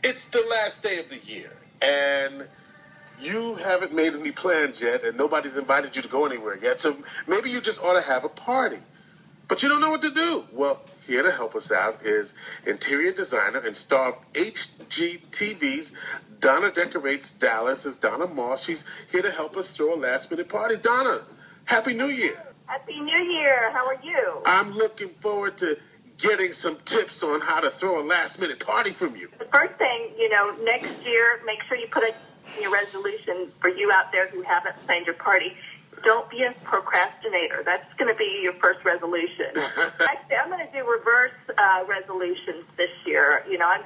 It's the last day of the year, and you haven't made any plans yet, and nobody's invited you to go anywhere yet, so maybe you just ought to have a party. But you don't know what to do. Well, here to help us out is interior designer and star of HGTV's Donna Decorates Dallas is Donna Moss. She's here to help us throw a last-minute party. Donna, Happy New Year. Happy New Year. How are you? I'm looking forward to getting some tips on how to throw a last-minute party from you. The first thing, next year, make sure you put in your resolution for you out there who haven't planned your party. Don't be a procrastinator. That's going to be your first resolution. Actually, I'm going to do reverse resolutions this year. I'm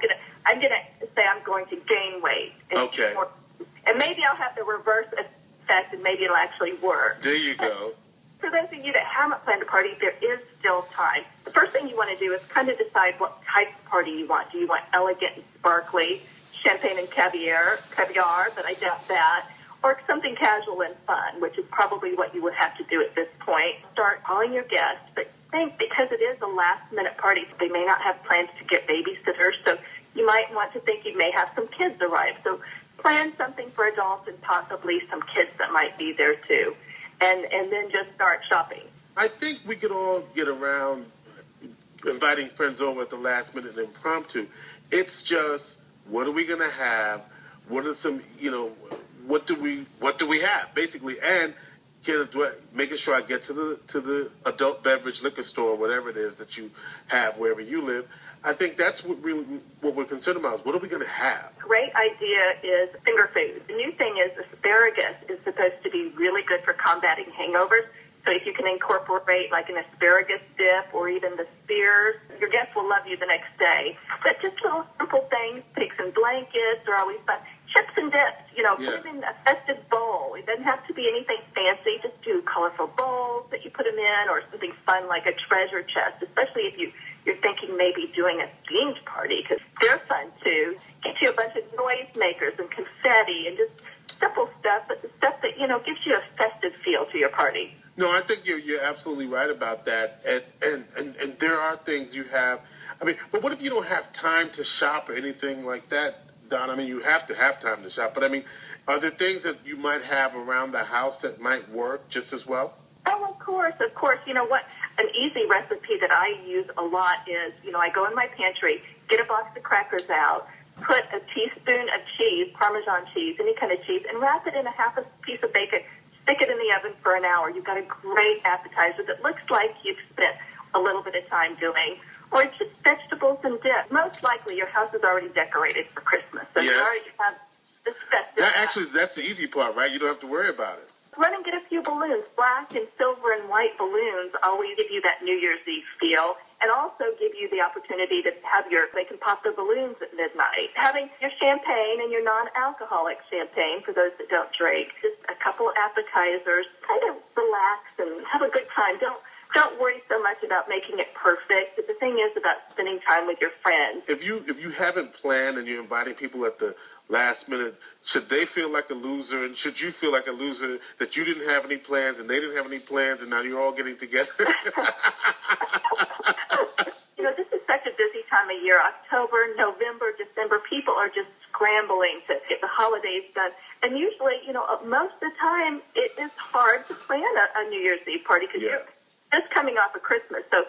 going to say I'm going to gain weight. Okay. And maybe I'll have the reverse effect, and maybe it'll actually work. There you go. For those of you that haven't planned a party, there is still time. The first thing you want to do is kind of decide what type of party you want. Do you want elegant and sparkly, champagne and caviar, but I doubt that, or something casual and fun, which is probably what you would have to do at this point. Start calling your guests, but think because it is a last-minute party, they may not have plans to get babysitters, so you might want to think you may have some kids arrive. So plan something for adults and possibly some kids that might be there too. And then just start shopping. I think we could all get around inviting friends over at the last minute and impromptu. It's just, what are we going to have? What are some, what do we have, basically? And making sure I get to the adult beverage liquor store, whatever it is that you have wherever you live. I think that's what we're concerned about is what are we going to have? Great idea is finger food. The new thing is asparagus is supposed to be really good for combating hangovers. So if you can incorporate like an asparagus dip or even the spears, your guests will love you the next day. But just little simple things, pigs and blankets are always fun. Chips and dips, put it in a festive bowl. It doesn't have to be anything fancy. Just do colorful bowls that you put them in or something fun like a treasure chest, especially if you're thinking maybe doing a themed party because they're fun too. Get you a bunch of noise makers and confetti and just simple stuff, but the stuff that, gives you a festive feel to your party. No, I think you're absolutely right about that. And there are things you have. But what if you don't have time to shop or anything like that, Don? You have to have time to shop. But, are there things that you might have around the house that might work just as well? Oh, of course. You know what? An easy recipe that I use a lot is, I go in my pantry, get a box of crackers out, put a teaspoon of cheese, Parmesan cheese, any kind of cheese, and wrap it in a half a piece of bacon. Stick it in the oven for an hour. You've got a great appetizer that looks like you've spent a little bit of time doing. Or just vegetables and dip. Most likely your house is already decorated for Christmas. So you already have this festive. That's the easy part, right? You don't have to worry about it. Run and get a few balloons. Black and silver and white balloons always give you that New Year's Eve feel and also give you the opportunity to have they can pop the balloons at midnight. Having your champagne and your non-alcoholic champagne for those that don't drink. Just a couple of appetizers. Kind of relax and have a good time. Don't worry so much about making it perfect. But the thing is about spending time with your friends. If you haven't planned and you're inviting people at the last minute, should they feel like a loser? And should you feel like a loser that you didn't have any plans and they didn't have any plans and now you're all getting together? This is such a busy time of year. October, November, December, people are just scrambling to get the holidays done. And usually, most of the time, it is hard to plan a New Year's Eve party because you're just coming off of Christmas. So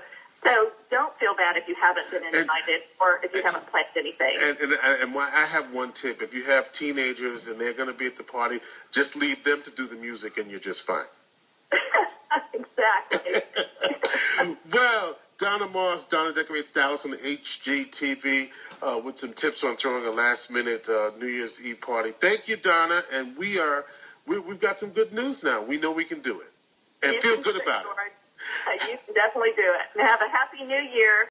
don't feel bad if you haven't been invited or if you haven't planned anything. And I have one tip. If you have teenagers and they're going to be at the party, just leave them to do the music and you're just fine. Exactly. Well, Donna Moss, Donna Decorates Dallas on the HGTV with some tips on throwing a last-minute New Year's Eve party. Thank you, Donna. And we've got some good news now. We know we can do it and feel good about it. You can definitely do it. And have a happy New Year.